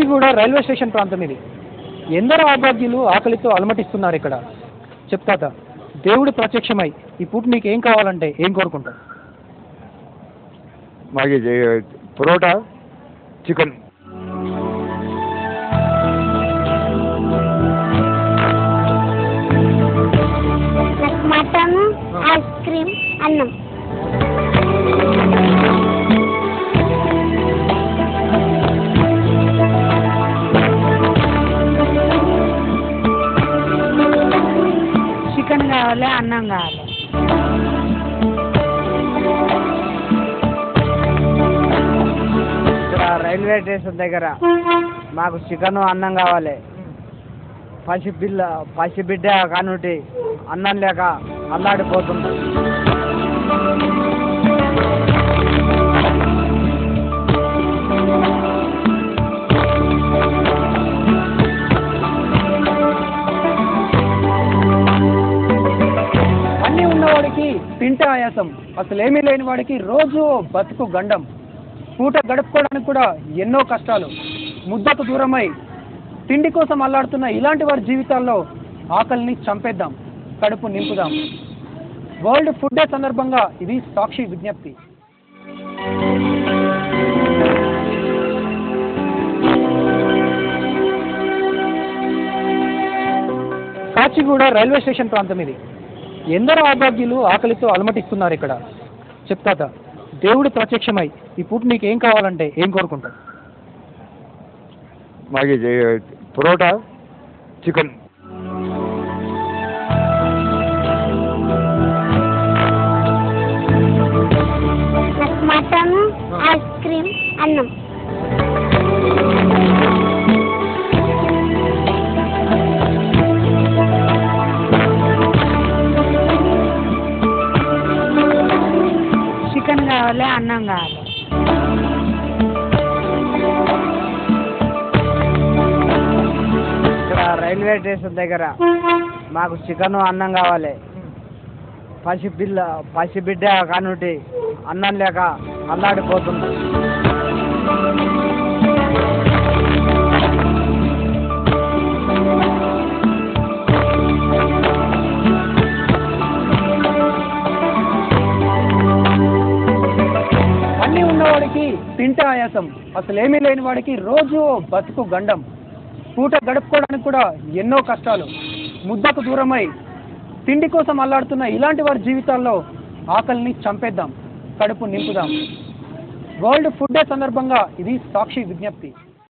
Kachiguda railway station ప్రాంతం ఇది. ఎందరో అభాగ్యులు ఆకలితో అలమటిస్తున్నారు ఇక్కడ. చెప్తాత, దేవుడు ప్రత్యక్షమై ఈ పూట నీకు ఏం కావాలంటే ఏం కోరుకుంటావు? మాకు parotta, chicken. Mutton, ice cream, అన్నం. చికెన్ కావాలి, అన్నం కావాలి. ఇక్కడ రైల్వే స్టేషన్ దగ్గర మాకు చికెన్, అన్నం కావాలి. పసిబిడ్డ కానుంటి అన్నం లేక అల్లాడిపోతుంది. అన్నీ ఉన్నవాడికి తింటే ఆయాసం, అసలేమీ లేని వాడికి రోజు బతుకు గండం. పూట గడుపుకోవడానికి కూడా ఎన్నో కష్టాలు. ముద్దకు దూరమై తిండి కోసం అల్లాడుతున్న ఇలాంటి వారి జీవితాల్లో ఆకలిని చంపేద్దాం, కడుపు నింపుదాం. వరల్డ్ ఫుడ్ డే సందర్భంగా ఇది సాక్షి విజ్ఞప్తి. కాచిగూడ రైల్వే స్టేషన్ ప్రాంతం ఇది. ఎందరో అభాగ్యులు ఆకలితో అలమటిస్తున్నారు ఇక్కడ. చెప్తాత, దేవుడు ప్రత్యక్షమై ఈ పూట నీకు ఏం కావాలంటే ఏం కోరుకుంటావు? మాకు parotta, chicken. Mutton, ice cream, అన్నం. చికెన్ కావాలి, అన్నం కావాలి. ఇక్కడ రైల్వే స్టేషన్ దగ్గర మాకు చికెన్, అన్నం కావాలి. పసిబిడ్డ కానుంటి అన్నం లేక అల్లాడిపోతుంది. అన్నీ ఉన్నవాడికి తింటే ఆయాసం, అసలేమీ లేని వాడికి రోజు బతుకు గండం. పూట గడుపుకోవడానికి కూడా ఎన్నో కష్టాలు. ముద్దకు దూరమై తిండి కోసం అల్లాడుతున్న ఇలాంటి వారి జీవితాల్లో ఆకలిని చంపేద్దాం, కడుపు నింపుదాం. వరల్డ్ ఫుడ్ డే సందర్భంగా ఇది సాక్షి విజ్ఞప్తి.